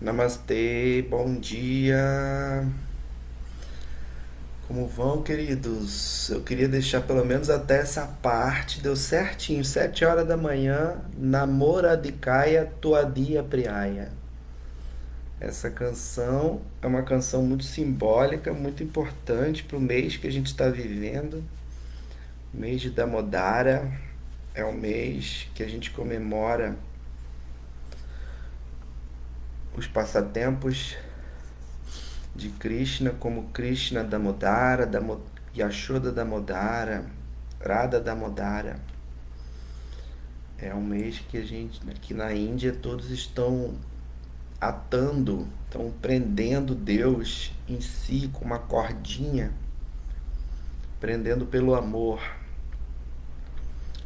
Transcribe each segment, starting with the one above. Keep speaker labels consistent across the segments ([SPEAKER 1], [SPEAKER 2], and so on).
[SPEAKER 1] Namastê, bom dia. Como vão, queridos? Eu queria deixar pelo menos até essa parte, deu certinho, 7 horas da manhã, Namoradikaya Tuadia Priaya. Essa canção é uma canção muito simbólica, muito importante para o mês que a gente está vivendo. O mês de Damodara é o mês que a gente comemora os passatempos de Krishna, como Krishna Damodara, Yashoda Damodara, Radha Damodara. É um mês que aqui na Índia, todos estão atando, estão prendendo Deus em si com uma cordinha, prendendo pelo amor,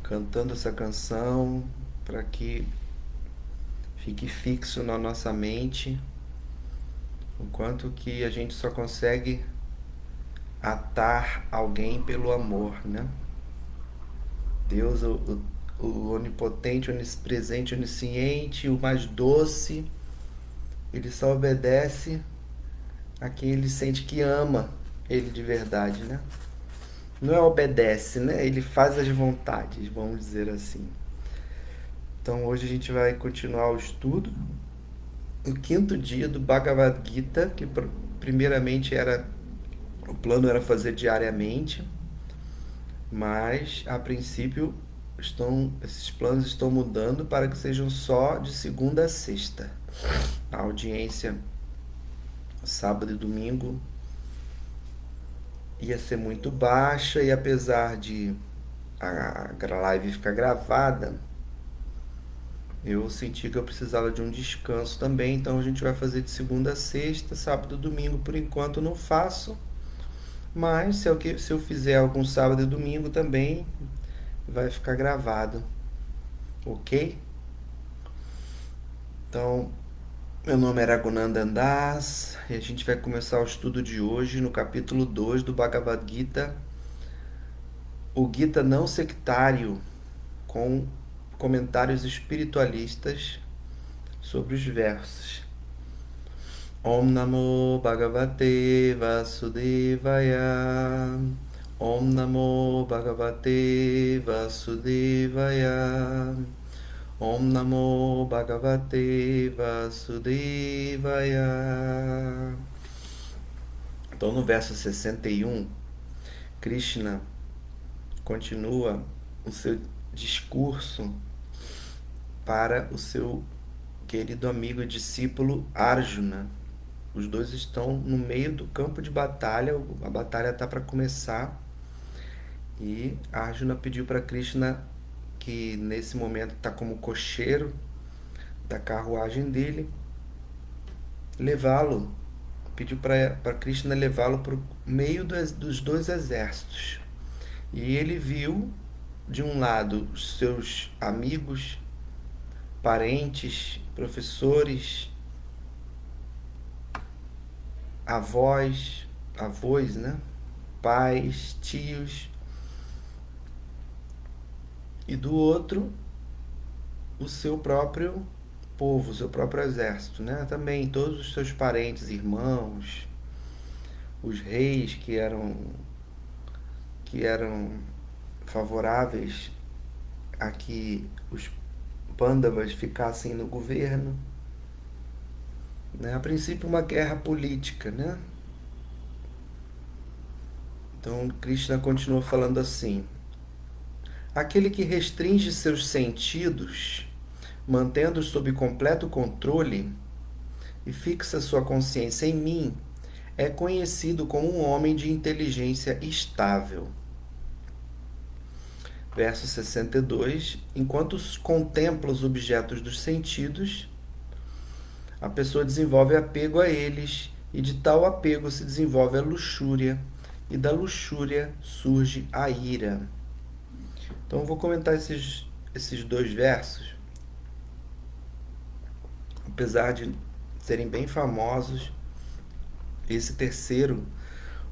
[SPEAKER 1] cantando essa canção para que fique fixo na nossa mente o quanto que a gente só consegue atar alguém pelo amor, né? Deus, o onipotente, onipresente, onisciente, o mais doce, ele só obedece a quem ele sente que ama ele de verdade, né? Não é obedece, né? Ele faz as vontades, vamos dizer assim. Então hoje a gente vai continuar o estudo, o quinto dia do Bhagavad Gita, que primeiramente o plano era fazer diariamente, mas a princípio esses planos estão mudando para que sejam só de segunda a sexta. A audiência sábado e domingo ia ser muito baixa, e apesar de a live ficar gravada, eu senti que eu precisava de um descanso também, então a gente vai fazer de segunda a sexta, sábado e domingo. Por enquanto não faço, mas se eu fizer algum sábado e domingo também vai ficar gravado, ok? Então, meu nome é Raghunandan Das e a gente vai começar o estudo de hoje no capítulo 2 do Bhagavad Gita, o Gita não sectário, com comentários espiritualistas sobre os versos. Om Namo Bhagavate Vasudevaya. Om Namo Bhagavate Vasudevaya. Om Namo Bhagavate Vasudevaya. Então, no verso 61, Krishna continua o seu discurso para o seu querido amigo e discípulo Arjuna. Os dois estão no meio do campo de batalha, a batalha está para começar, e Arjuna pediu para Krishna, que nesse momento está como cocheiro da carruagem dele, levá-lo, pediu para Krishna levá-lo para o meio dos dois exércitos. E ele viu, de um lado, os seus amigos, parentes, professores, avós, né? Pais, tios, e do outro, o seu próprio povo, o seu próprio exército, né? Também todos os seus parentes, irmãos, os reis que eram favoráveis a que os Pandavas ficassem no governo, né? A princípio uma guerra política, né? Então Krishna continua falando assim: aquele que restringe seus sentidos, mantendo-os sob completo controle, e fixa sua consciência em mim, é conhecido como um homem de inteligência estável. Verso 62. Enquanto contempla os objetos dos sentidos, a pessoa desenvolve apego a eles, e de tal apego se desenvolve a luxúria, e da luxúria surge a ira. Então eu vou comentar esses dois versos, apesar de serem bem famosos. Esse terceiro,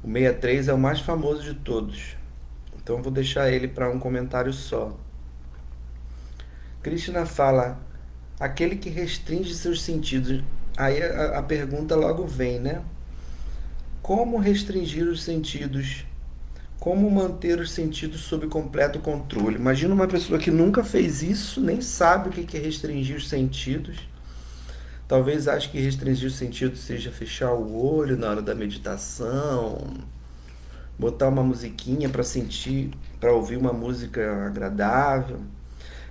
[SPEAKER 1] o 63, é o mais famoso de todos, então eu vou deixar ele para um comentário só. Krishna fala aquele que restringe seus sentidos. Aí a pergunta logo vem, né? Como restringir os sentidos? Como manter os sentidos sob completo controle? Imagina uma pessoa que nunca fez isso, nem sabe o que é restringir os sentidos. Talvez ache que restringir os sentidos seja fechar o olho na hora da meditação, botar uma musiquinha para sentir, para ouvir uma música agradável.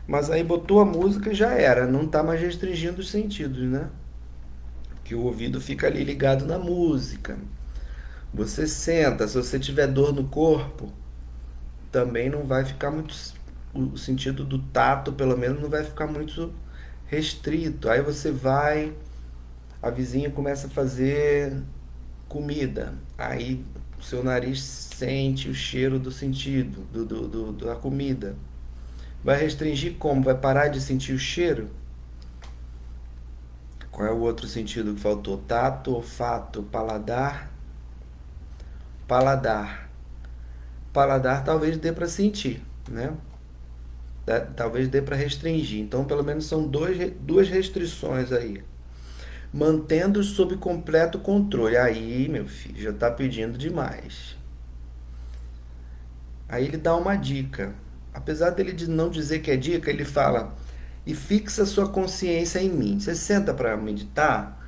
[SPEAKER 1] Mas aí botou a música e já era, não está mais restringindo os sentidos, né? Que o ouvido fica ali ligado na música. Você senta, se você tiver dor no corpo, também não vai ficar muito. O sentido do tato, pelo menos, não vai ficar muito restrito. Aí você vai, a vizinha começa a fazer comida. Aí o seu nariz sente o cheiro do sentido da comida. Vai restringir como? Vai parar de sentir o cheiro? Qual é o outro sentido que faltou? Tato, olfato, paladar. Paladar. Paladar talvez dê para sentir, né? Talvez dê para restringir. Então, pelo menos são duas restrições aí. Mantendo sob completo controle. Aí, meu filho, já está pedindo demais. Aí ele dá uma dica. Apesar dele de não dizer que é dica, ele fala: e fixa sua consciência em mim. Você senta para meditar,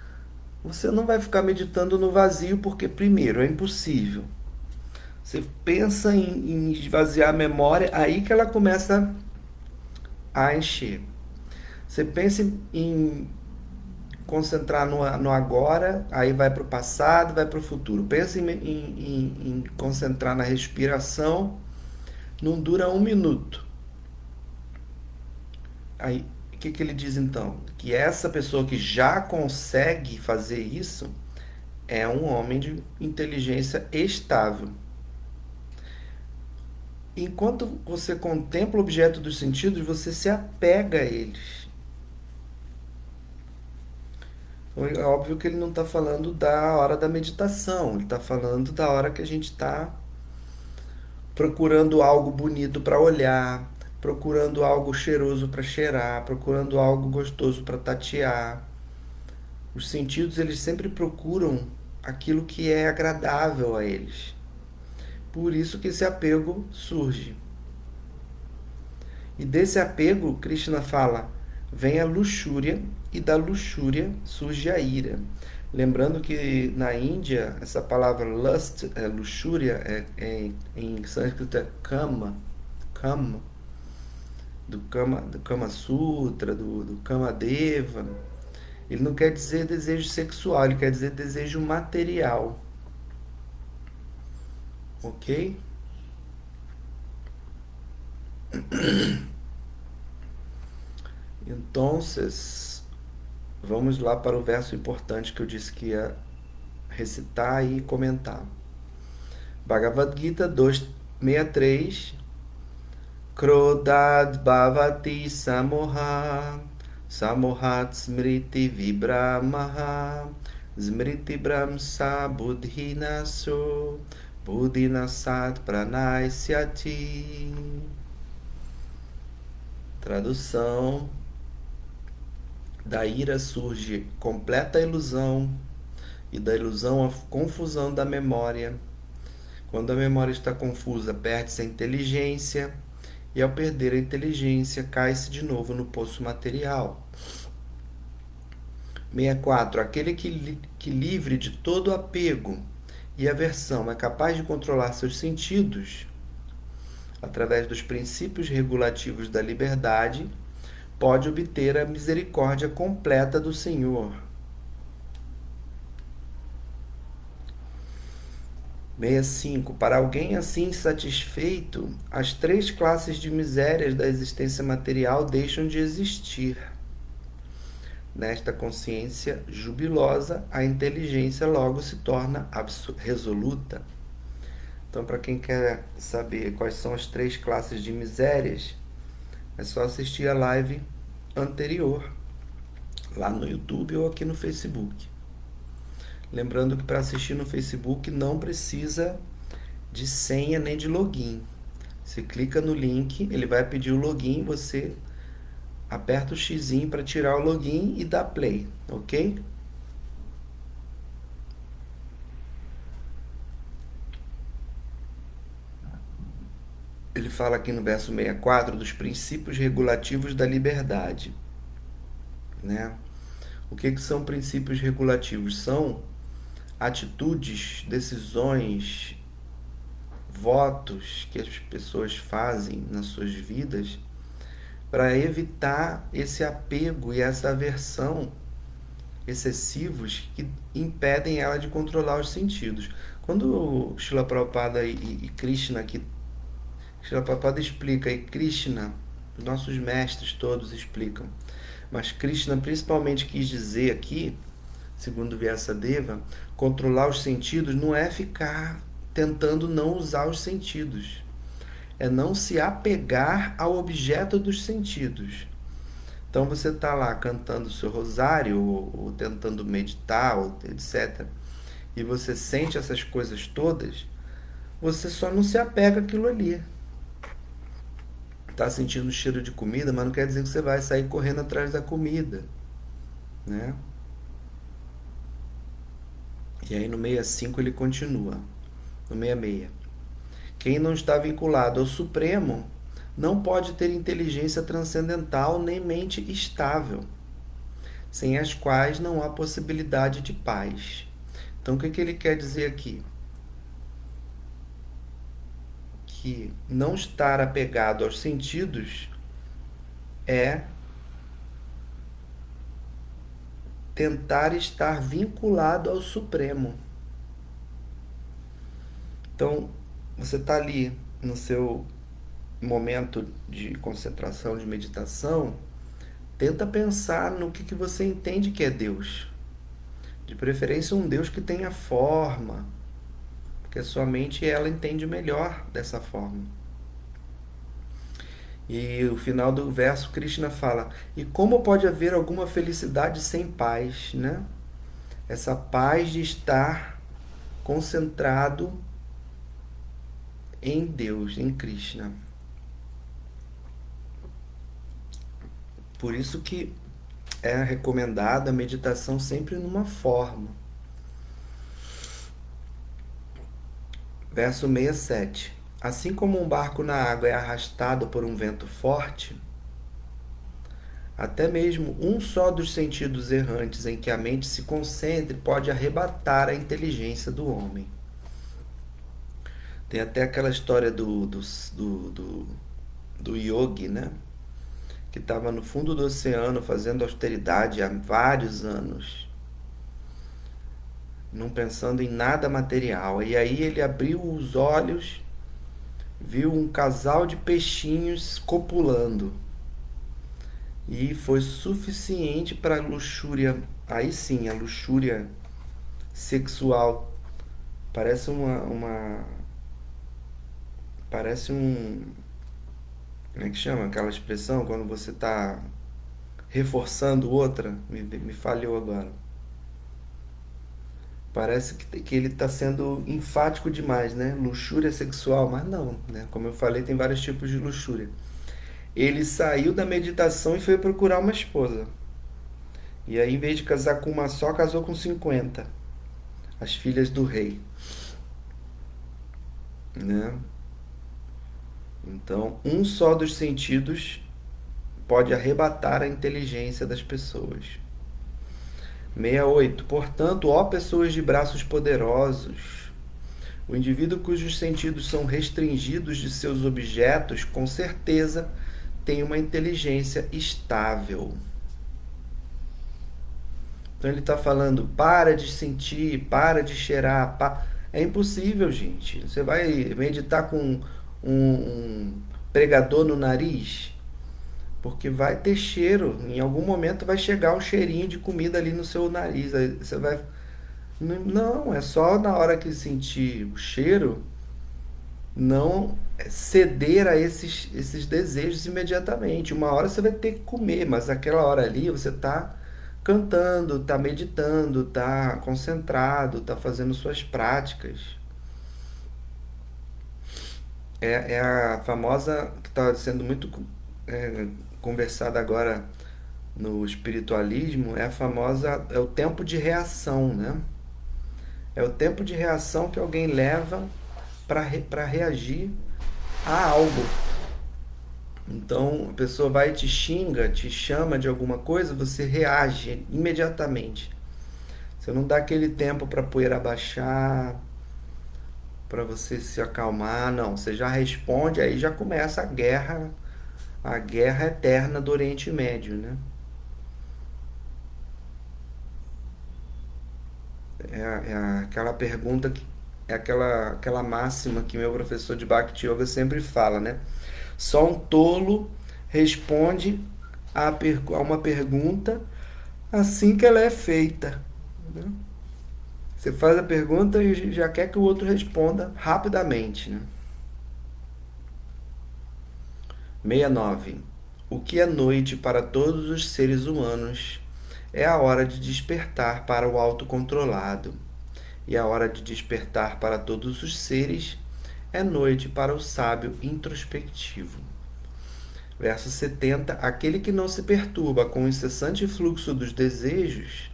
[SPEAKER 1] você não vai ficar meditando no vazio, porque, primeiro, é impossível. Você pensa em esvaziar a memória, aí que ela começa a encher. Você pensa em concentrar no agora, aí vai para o passado, vai para o futuro. Pensa em concentrar na respiração, não dura 1 minuto. Aí, o que ele diz então? Que essa pessoa que já consegue fazer isso é um homem de inteligência estável. Enquanto você contempla o objeto dos sentidos, você se apega a eles. É óbvio que ele não está falando da hora da meditação, ele está falando da hora que a gente está procurando algo bonito para olhar, procurando algo cheiroso para cheirar, procurando algo gostoso para tatear. Os sentidos, eles sempre procuram aquilo que é agradável a eles. Por isso que esse apego surge. E desse apego, Krishna fala, vem a luxúria, e da luxúria surge a ira. Lembrando que na Índia, essa palavra lust, luxúria, em sânscrito é kama, kama, do Kama Sutra, do Kama Deva. Ele não quer dizer desejo sexual, ele quer dizer desejo material. Ok? Então, vamos lá para o verso importante que eu disse que ia recitar e comentar. Bhagavad Gita 2.63. Krodad bhavati samoha, samohat smriti vibramaha, smriti brahmsa buddhinaso, buddhinasat pranaisyati. Tradução: da ira surge completa ilusão, e da ilusão a confusão da memória. Quando a memória está confusa, perde-se a inteligência, e ao perder a inteligência, cai-se de novo no poço material. 64. Aquele que livre de todo apego e aversão é capaz de controlar seus sentidos, através dos princípios regulativos da liberdade, pode obter a misericórdia completa do Senhor. 65. Para alguém assim satisfeito, as 3 classes de misérias da existência material deixam de existir. Nesta consciência jubilosa, a inteligência logo se torna resoluta. Então, para quem quer saber quais são as 3 classes de misérias, é só assistir a live anterior, lá no YouTube ou aqui no Facebook. Lembrando que para assistir no Facebook não precisa de senha nem de login. Você clica no link, ele vai pedir o login, você aperta o xizinho para tirar o login e dá play, ok? Ele fala aqui no verso 64 dos princípios regulativos da liberdade, né? O que são princípios regulativos? São atitudes, decisões, votos que as pessoas fazem nas suas vidas para evitar esse apego e essa aversão excessivos que impedem ela de controlar os sentidos. Quando Srila Prabhupada e Krishna aqui, Srila Prabhupada explica e Krishna, os nossos mestres todos explicam, mas Krishna principalmente quis dizer aqui, segundo Vyasadeva, controlar os sentidos não é ficar tentando não usar os sentidos, é não se apegar ao objeto dos sentidos. Então você está lá cantando o seu rosário, ou tentando meditar, ou etc. E você sente essas coisas todas, você só não se apega àquilo ali. Está sentindo o cheiro de comida, mas não quer dizer que você vai sair correndo atrás da comida, né? E aí no 65 ele continua, no 66. Quem não está vinculado ao Supremo não pode ter inteligência transcendental nem mente estável, sem as quais não há possibilidade de paz. Então, o que ele quer dizer aqui? Que não estar apegado aos sentidos é tentar estar vinculado ao Supremo. Então, você está ali no seu momento de concentração, de meditação, tenta pensar no que você entende que é Deus. De preferência um Deus que tenha forma, porque a sua mente ela entende melhor dessa forma. E o final do verso Krishna fala: e como pode haver alguma felicidade sem paz, né? Essa paz de estar concentrado em Deus, em Krishna. Por isso que é recomendada a meditação sempre numa forma. Verso 67. Assim como um barco na água é arrastado por um vento forte, até mesmo um só dos sentidos errantes em que a mente se concentre pode arrebatar a inteligência do homem. Tem até aquela história do yogi, né? Que estava no fundo do oceano fazendo austeridade há vários anos, não pensando em nada material. E aí ele abriu os olhos, viu um casal de peixinhos copulando. E foi suficiente para a luxúria, aí sim, a luxúria sexual. Parece parece como é que chama aquela expressão quando você está reforçando outra? Me falhou agora. Parece que ele está sendo enfático demais, né? Luxúria sexual, mas não, né? Como eu falei, tem vários tipos de luxúria. Ele saiu da meditação e foi procurar uma esposa. E aí, em vez de casar com uma só, casou com 50. As filhas do rei. Né? Então, um só dos sentidos pode arrebatar a inteligência das pessoas. 68. Portanto, ó pessoas de braços poderosos, o indivíduo cujos sentidos são restringidos de seus objetos, com certeza tem uma inteligência estável. Então ele está falando, para de sentir, para de cheirar. É impossível, gente. Você vai meditar com um pregador no nariz? Porque vai ter cheiro. Em algum momento vai chegar um cheirinho de comida ali no seu nariz. Aí você vai... Não, é só na hora que sentir o cheiro, não ceder a esses desejos imediatamente. Uma hora você vai ter que comer, mas aquela hora ali você está cantando, está meditando, está concentrado, está fazendo suas práticas. É a famosa que está sendo muito conversado agora no espiritualismo, é o tempo de reação, né? É o tempo de reação que alguém leva para reagir a algo. Então, a pessoa vai e te xinga, te chama de alguma coisa, você reage imediatamente. Você não dá aquele tempo para a poeira abaixar, para você se acalmar, não. Você já responde, aí já começa a guerra eterna do Oriente Médio, né? Aquela pergunta que é aquela máxima que meu professor de Bhakti Yoga sempre fala, né? Só um tolo responde a uma pergunta assim que ela é feita, né? Você faz a pergunta e já quer que o outro responda rapidamente, né? 69. O que é noite para todos os seres humanos é a hora de despertar para o autocontrolado, e a hora de despertar para todos os seres é noite para o sábio introspectivo. Verso 70. Aquele que não se perturba com o incessante fluxo dos desejos,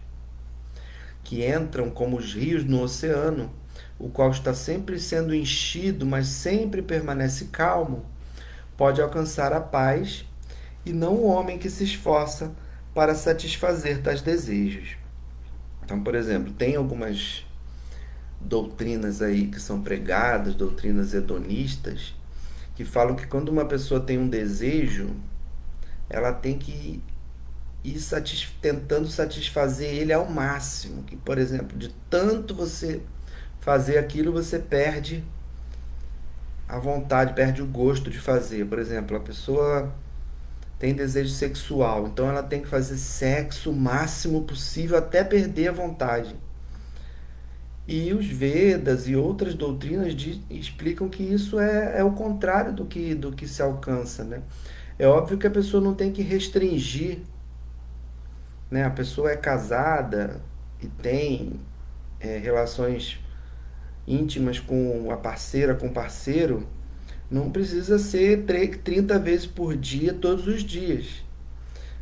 [SPEAKER 1] que entram como os rios no oceano, o qual está sempre sendo enchido, mas sempre permanece calmo, pode alcançar a paz, e não o homem que se esforça para satisfazer tais desejos. Então, por exemplo, tem algumas doutrinas aí que são pregadas, doutrinas hedonistas, que falam que quando uma pessoa tem um desejo, ela tem que ir tentando satisfazer ele ao máximo. Que, por exemplo, de tanto você fazer aquilo, você perde a vontade, perde o gosto de fazer. Por exemplo, a pessoa tem desejo sexual, então ela tem que fazer sexo o máximo possível até perder a vontade. E os Vedas e outras doutrinas explicam que isso é o contrário do que se alcança, né? É óbvio que a pessoa não tem que restringir, né? A pessoa é casada e tem relações íntimas com a parceira, com o parceiro, não precisa ser 30 vezes por dia, todos os dias.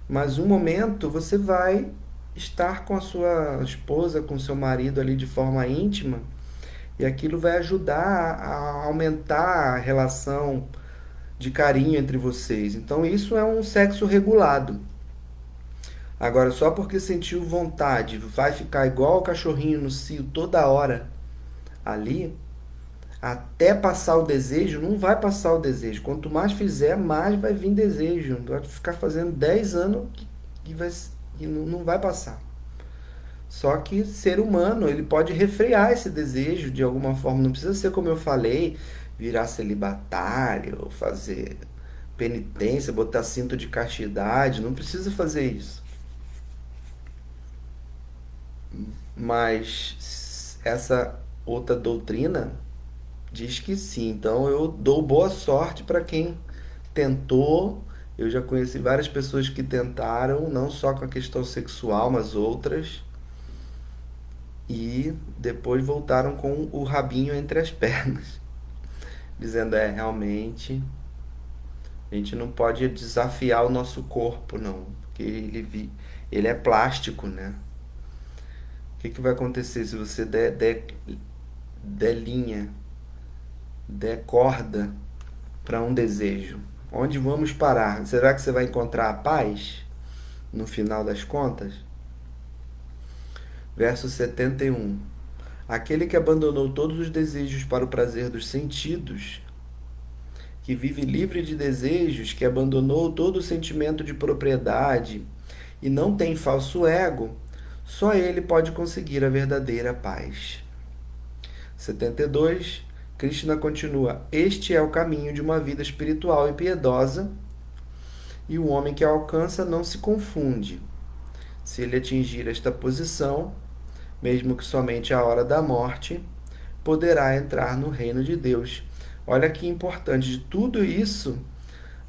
[SPEAKER 1] Mas um momento você vai estar com a sua esposa, com o seu marido ali de forma íntima, e aquilo vai ajudar a aumentar a relação de carinho entre vocês. Então isso é um sexo regulado. Agora, só porque sentiu vontade, vai ficar igual o cachorrinho no cio toda hora ali, até passar o desejo, não vai passar o desejo. Quanto mais fizer, mais vai vir desejo. Vai ficar fazendo 10 anos que não vai passar. Só que ser humano, ele pode refrear esse desejo de alguma forma. Não precisa ser, como eu falei, virar celibatário, fazer penitência, botar cinto de castidade. Não precisa fazer isso. Mas essa outra doutrina diz que sim. Então eu dou boa sorte para quem tentou. Eu já conheci várias pessoas que tentaram, não só com a questão sexual, mas outras, e depois voltaram com o rabinho entre as pernas, dizendo: realmente a gente não pode desafiar o nosso corpo, não, porque ele é plástico, né? O que vai acontecer se você der linha, der corda para um desejo? Onde vamos parar? Será que você vai encontrar a paz no final das contas? Verso 71. Aquele que abandonou todos os desejos para o prazer dos sentidos, que vive livre de desejos, que abandonou todo o sentimento de propriedade e não tem falso ego, só ele pode conseguir a verdadeira paz. 72. Krishna continua: este é o caminho de uma vida espiritual e piedosa, e o homem que a alcança não se confunde. Se ele atingir esta posição, mesmo que somente à hora da morte, poderá entrar no reino de Deus. Olha que importante de tudo isso,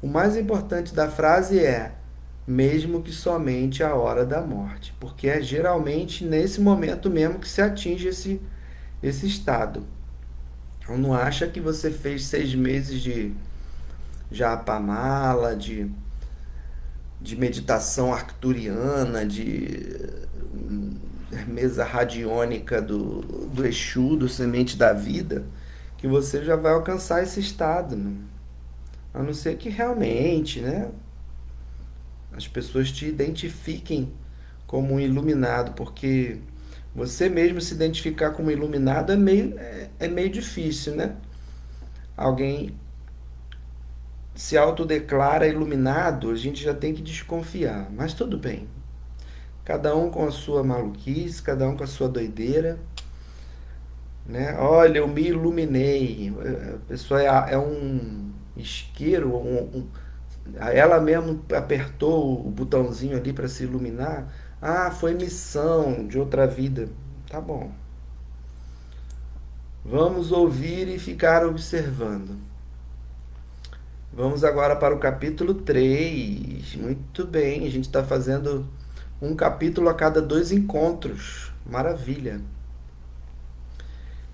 [SPEAKER 1] o mais importante da frase é mesmo que somente à hora da morte, porque é geralmente nesse momento mesmo que se atinge esse estado. Então não acha que você fez 6 meses de japamala, de de meditação arcturiana, de mesa radiônica do Exu, do Semente da Vida, que você já vai alcançar esse estado, né? A não ser que realmente, né, as pessoas te identifiquem como um iluminado, porque você mesmo se identificar como iluminado é meio difícil, né? Alguém se autodeclara iluminado, a gente já tem que desconfiar, mas tudo bem. Cada um com a sua maluquice, cada um com a sua doideira, né? Olha, eu me iluminei. A pessoa é um isqueiro, ela mesmo apertou o botãozinho ali para se iluminar. Ah, foi missão de outra vida. Tá bom. Vamos ouvir e ficar observando. Vamos agora para o capítulo 3. Muito bem, a gente está fazendo um capítulo a cada 2 encontros. Maravilha.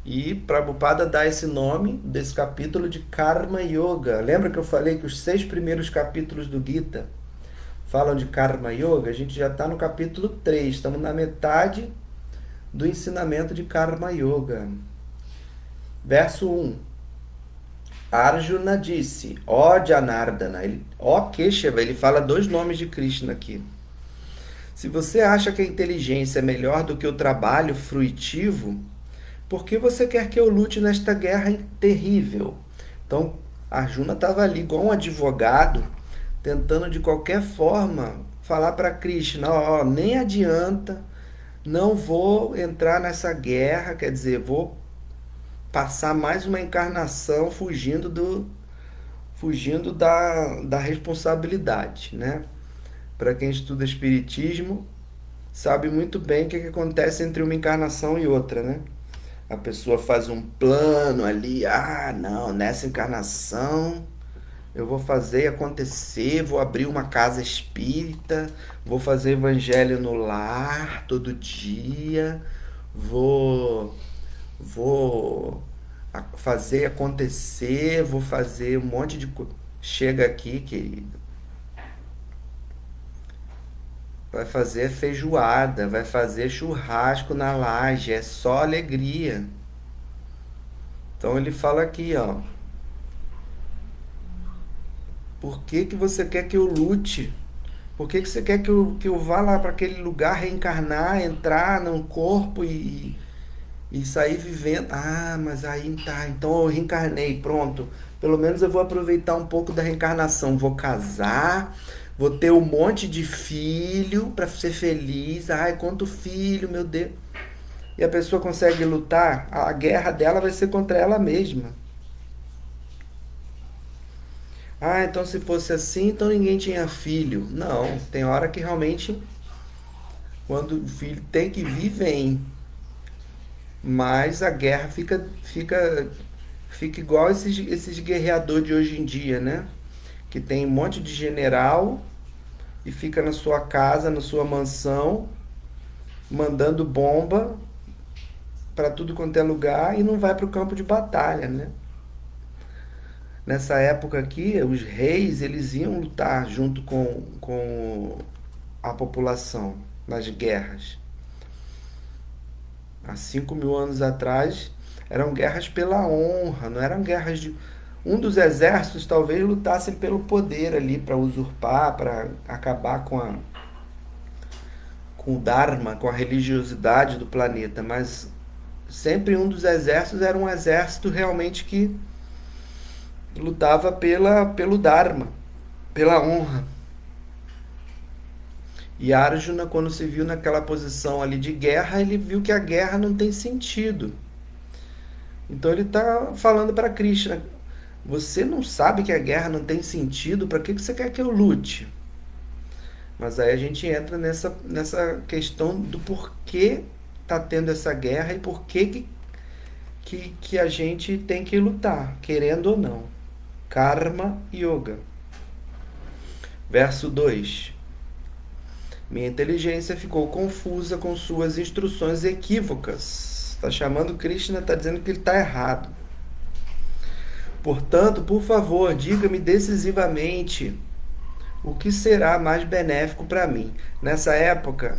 [SPEAKER 1] E Prabhupada dá esse nome desse capítulo de Karma Yoga. Lembra que eu falei que os 6 primeiros capítulos do Gita falam de Karma Yoga? A gente já está no capítulo 3, estamos na metade do ensinamento de Karma Yoga. Verso 1. Arjuna disse, ó Janardana, ó Keshava, ele fala 2 nomes de Krishna aqui. Se você acha que a inteligência é melhor do que o trabalho fruitivo, por que você quer que eu lute nesta guerra terrível? Então, Arjuna estava ali igual um advogado, tentando de qualquer forma falar para Krishna, ó, nem adianta, não vou entrar nessa guerra, quer dizer, vou passar mais uma encarnação fugindo da responsabilidade, né? Para quem estuda espiritismo, sabe muito bem o que acontece entre uma encarnação e outra, né? A pessoa faz um plano ali, não, nessa encarnação eu vou fazer acontecer, vou abrir uma casa espírita, vou fazer evangelho no lar todo dia, vou fazer acontecer, vou fazer um monte de coisa. Chega aqui, querido, vai fazer feijoada, vai fazer churrasco na laje, é só alegria. Então ele fala aqui, ó. Por que que você quer que eu lute? Por que que você quer que eu vá lá para aquele lugar reencarnar, entrar num corpo e sair vivendo? Ah, mas aí tá, então eu reencarnei, pronto. Pelo menos eu vou aproveitar um pouco da reencarnação. Vou casar, vou ter um monte de filho para ser feliz. Ai, quanto filho, meu Deus. E a pessoa consegue lutar, a guerra dela vai ser contra ela mesma. Ah, então se fosse assim, então ninguém tinha filho. Não, tem hora que realmente, quando o filho tem que vir, vem. Mas a guerra fica igual esses guerreadores de hoje em dia, né? Que tem um monte de general e fica na sua casa, na sua mansão, mandando bomba para tudo quanto é lugar e não vai para o campo de batalha, né? Nessa época aqui, os reis eles iam lutar junto com a população nas guerras. Há 5.000 anos atrás, eram guerras pela honra, não eram guerras de... Um dos exércitos talvez lutasse pelo poder ali, para usurpar, para acabar com o Dharma, com a religiosidade do planeta, mas sempre um dos exércitos era um exército realmente que lutava pelo Dharma, pela honra. E Arjuna, quando se viu naquela posição ali de guerra, ele viu que a guerra não tem sentido. Então ele está falando para Krishna, você não sabe que a guerra não tem sentido, para que você quer que eu lute? Mas aí a gente entra nessa questão do porquê está tendo essa guerra e por que a gente tem que lutar, querendo ou não. Karma Yoga. Verso 2. Minha inteligência ficou confusa com suas instruções equívocas. Está chamando Krishna, está dizendo que ele está errado. Portanto, por favor, diga-me decisivamente o que será mais benéfico para mim. Nessa época,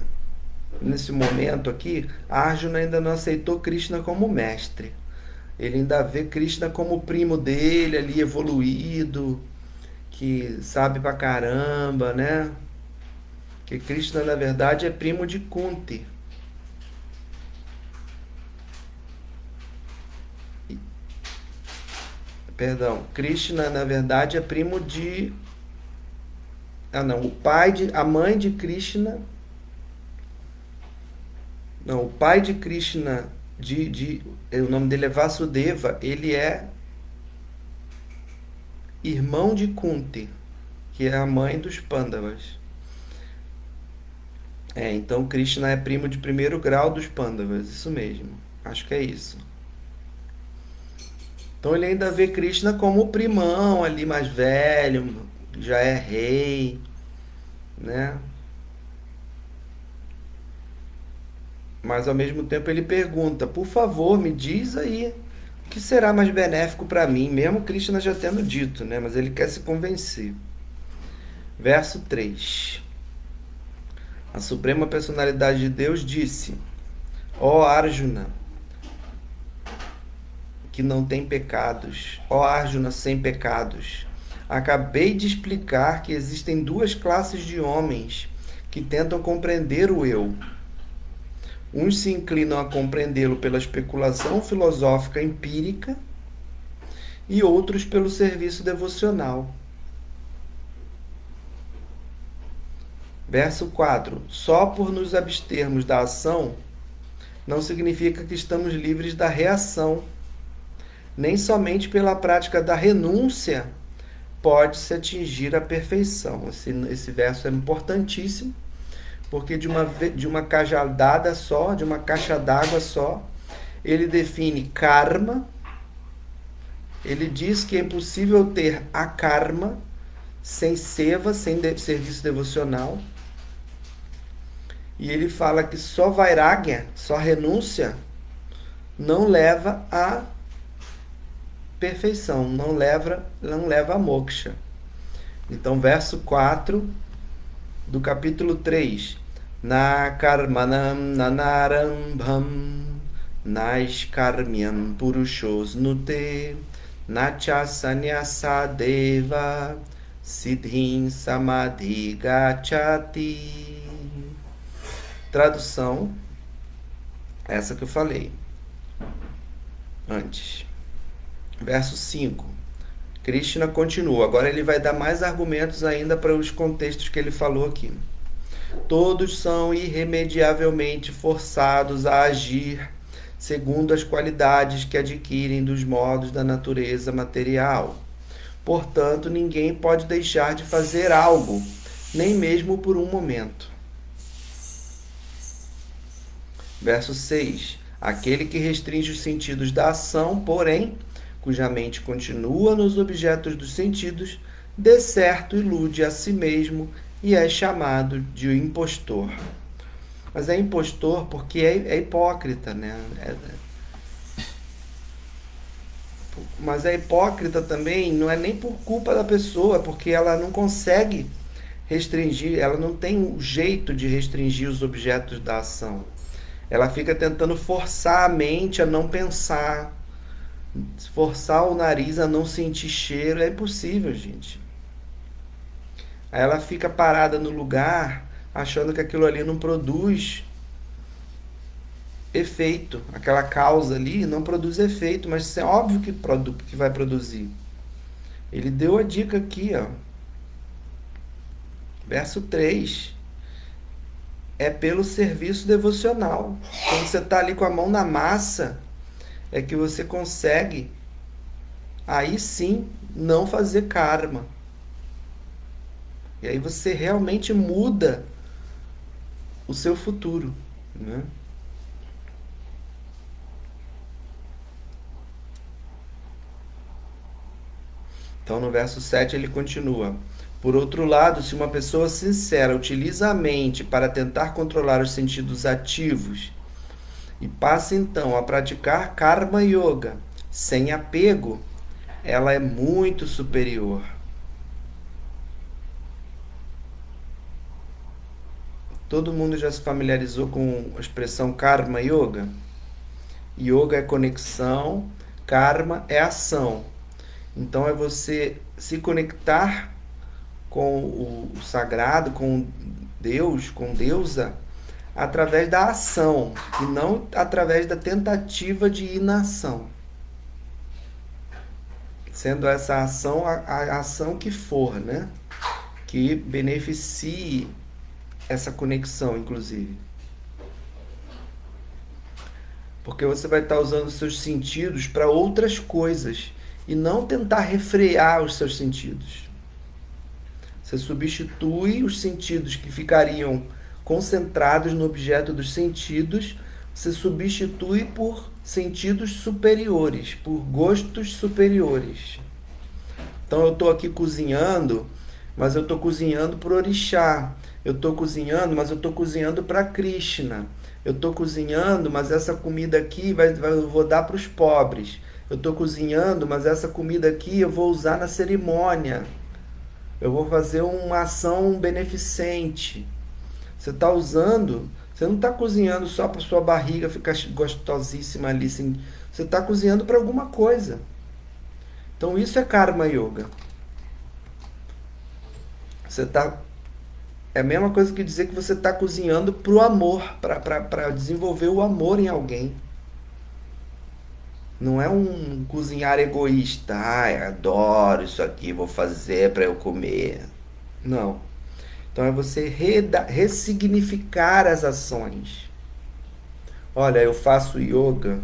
[SPEAKER 1] nesse momento aqui, Arjuna ainda não aceitou Krishna como mestre. Ele ainda vê Krishna como primo dele, ali evoluído, que sabe pra caramba, né? Que Krishna, na verdade, é primo de Kunti. Perdão, Krishna, na verdade, é primo de... Ah, não, a mãe de Krishna... Não, o pai de Krishna, o nome dele é Vasudeva, ele é irmão de Kunti, que é a mãe dos Pandavas. Então Krishna é primo de primeiro grau dos Pandavas, isso mesmo. Acho que é isso. Então ele ainda vê Krishna como o primão ali mais velho, já é rei, né? Mas ao mesmo tempo ele pergunta: por favor, me diz aí o que será mais benéfico para mim, mesmo Krishna já tendo dito, né? Mas ele quer se convencer. Verso 3. A Suprema Personalidade de Deus disse: ó Arjuna, que não tem pecados, ó Arjuna sem pecados, acabei de explicar que existem duas classes de homens que tentam compreender o eu. Uns se inclinam a compreendê-lo pela especulação filosófica empírica e outros pelo serviço devocional. Verso 4. Só por nos abstermos da ação não significa que estamos livres da reação. Nem somente pela prática da renúncia pode-se atingir a perfeição. Esse verso é importantíssimo, porque de uma cajadada só, de uma caixa d'água só, ele define karma. Ele diz que é impossível ter a karma sem seva, sem serviço devocional. E ele fala que só vairagya, só renúncia, não leva a perfeição, não leva a moksha. Então, verso 4 do capítulo 3. Na karmanam nanarambham naishkarmyam purushosnute nacha sanyasadeva siddhim samadhi gachati. Tradução, essa que eu falei antes. Verso 5. Krishna continua. Agora ele vai dar mais argumentos ainda para os contextos que ele falou aqui. Todos são irremediavelmente forçados a agir segundo as qualidades que adquirem dos modos da natureza material. Portanto, ninguém pode deixar de fazer algo, nem mesmo por um momento. Verso 6. Aquele que restringe os sentidos da ação, porém, cuja mente continua nos objetos dos sentidos, de certo ilude a si mesmo e é chamado de impostor. Mas é impostor porque é hipócrita, né? Mas é hipócrita também, não é nem por culpa da pessoa, porque ela não consegue restringir, ela não tem um jeito de restringir os objetos da ação. Ela fica tentando forçar a mente a não pensar, forçar o nariz a não sentir cheiro. É impossível, gente. Aí ela fica parada no lugar, achando que aquilo ali não produz efeito. Aquela causa ali não produz efeito, mas é óbvio que vai produzir. Ele deu a dica aqui, ó. Verso 3. É pelo serviço devocional. Quando você está ali com a mão na massa, é que você consegue, aí sim, não fazer karma. E aí você realmente muda o seu futuro, né? Então no verso 7 ele continua. Por outro lado, se uma pessoa sincera utiliza a mente para tentar controlar os sentidos ativos e passa então a praticar Karma Yoga sem apego, ela é muito superior. Todo mundo já se familiarizou com a expressão Karma Yoga? Yoga é conexão, karma é ação. Então é você se conectar com o sagrado, com Deus, com deusa, através da ação e não através da tentativa de inação. Sendo essa ação a ação que for, né? Que beneficie essa conexão, inclusive. Porque você vai estar usando os seus sentidos para outras coisas e não tentar refrear os seus sentidos. Você substitui os sentidos que ficariam concentrados no objeto dos sentidos, você substitui por sentidos superiores, por gostos superiores. Então eu estou aqui cozinhando, mas eu estou cozinhando para o orixá. Eu estou cozinhando, mas eu estou cozinhando para Krishna. Eu estou cozinhando, mas essa comida aqui eu vou dar para os pobres. Eu estou cozinhando, mas essa comida aqui eu vou usar na cerimônia. Eu vou fazer uma ação beneficente. Você está usando, você não está cozinhando só para sua barriga ficar gostosíssima ali. Assim, você está cozinhando para alguma coisa. Então isso é Karma Yoga. Você tá, é a mesma coisa que dizer que você está cozinhando para o amor, para desenvolver o amor em alguém. Não é um cozinhar egoísta. Ai, adoro isso aqui, vou fazer para eu comer. Não. Então é você ressignificar as ações. Olha, eu faço yoga,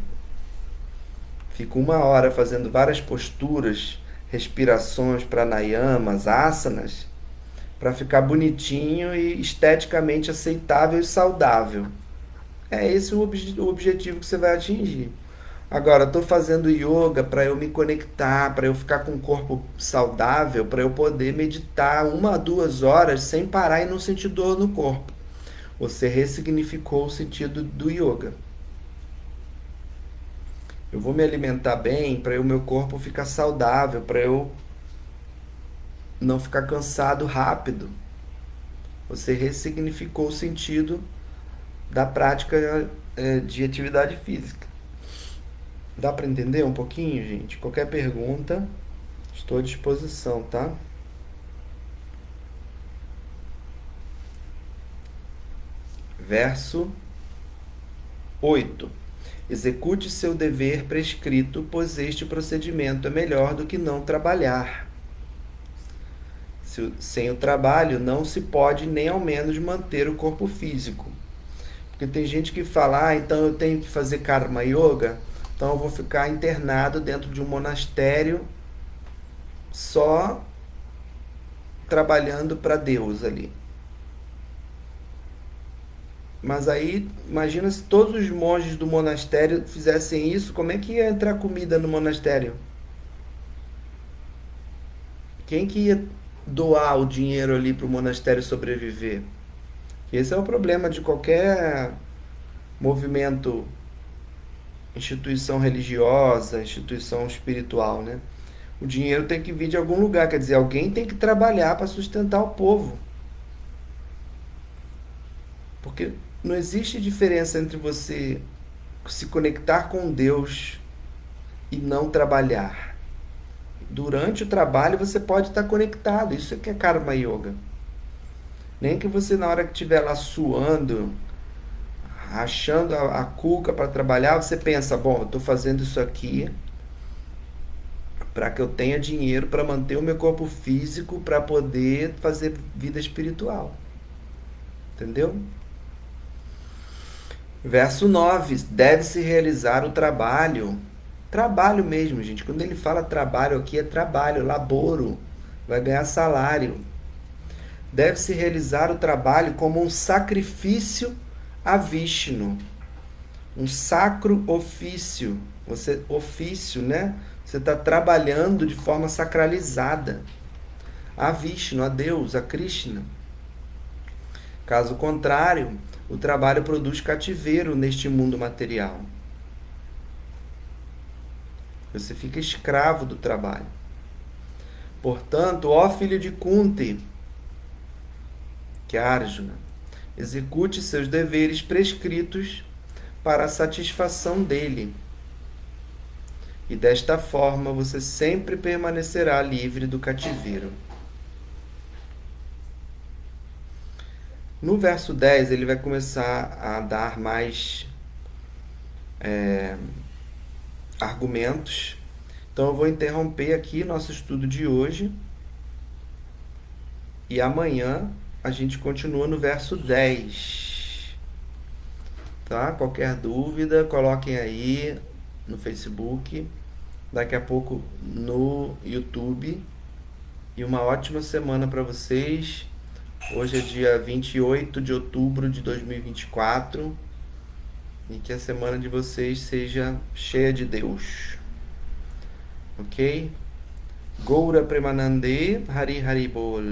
[SPEAKER 1] fico 1 hora fazendo várias posturas, respirações, pranayamas, asanas, para ficar bonitinho e esteticamente aceitável e saudável. É esse o objetivo que você vai atingir. Agora, estou fazendo yoga para eu me conectar, para eu ficar com um corpo saudável, para eu poder meditar 1 a 2 horas sem parar e não sentir dor no corpo. Você ressignificou o sentido do yoga. Eu vou me alimentar bem para o meu corpo ficar saudável, para eu não ficar cansado rápido. Você ressignificou o sentido da prática de atividade física. Dá para entender um pouquinho, gente? Qualquer pergunta, estou à disposição, tá? Verso 8. Execute seu dever prescrito, pois este procedimento é melhor do que não trabalhar. Sem o trabalho, não se pode nem ao menos manter o corpo físico. Porque tem gente que fala, então eu tenho que fazer Karma Yoga, então eu vou ficar internado dentro de um monastério só trabalhando para Deus ali. Mas aí, imagina se todos os monges do monastério fizessem isso, como é que ia entrar comida no monastério? Quem que ia doar o dinheiro ali para o monastério sobreviver? Esse é o problema de qualquer movimento, instituição religiosa, instituição espiritual, né? O dinheiro tem que vir de algum lugar, quer dizer, alguém tem que trabalhar para sustentar o povo. Porque não existe diferença entre você se conectar com Deus e não trabalhar. Durante o trabalho você pode estar conectado, isso é que é Karma Yoga. Nem que você, na hora que estiver lá suando, achando a cuca para trabalhar, você pensa, bom, eu estou fazendo isso aqui para que eu tenha dinheiro para manter o meu corpo físico para poder fazer vida espiritual. Entendeu? Verso 9. Deve-se realizar o trabalho. Trabalho mesmo, gente. Quando ele fala trabalho aqui, é trabalho, laboro. Vai ganhar salário. Deve-se realizar o trabalho como um sacrifício a Vishnu. Um sacro ofício. Ofício, né? Você está trabalhando de forma sacralizada a Vishnu, a Deus, a Krishna. Caso contrário, o trabalho produz cativeiro neste mundo material. Você fica escravo do trabalho. Portanto, ó filho de Kunti, que é Arjuna, Execute seus deveres prescritos para a satisfação dele. E desta forma você sempre permanecerá livre do cativeiro. No verso 10, ele vai começar a dar mais argumentos. Então eu vou interromper aqui nosso estudo de hoje. E amanhã a gente continua no verso 10. Tá? Qualquer dúvida, coloquem aí no Facebook. Daqui a pouco no YouTube. E uma ótima semana para vocês. Hoje é dia 28 de outubro de 2024. E que a semana de vocês seja cheia de Deus. Ok? Gaura Premanande Hari Hari Bol.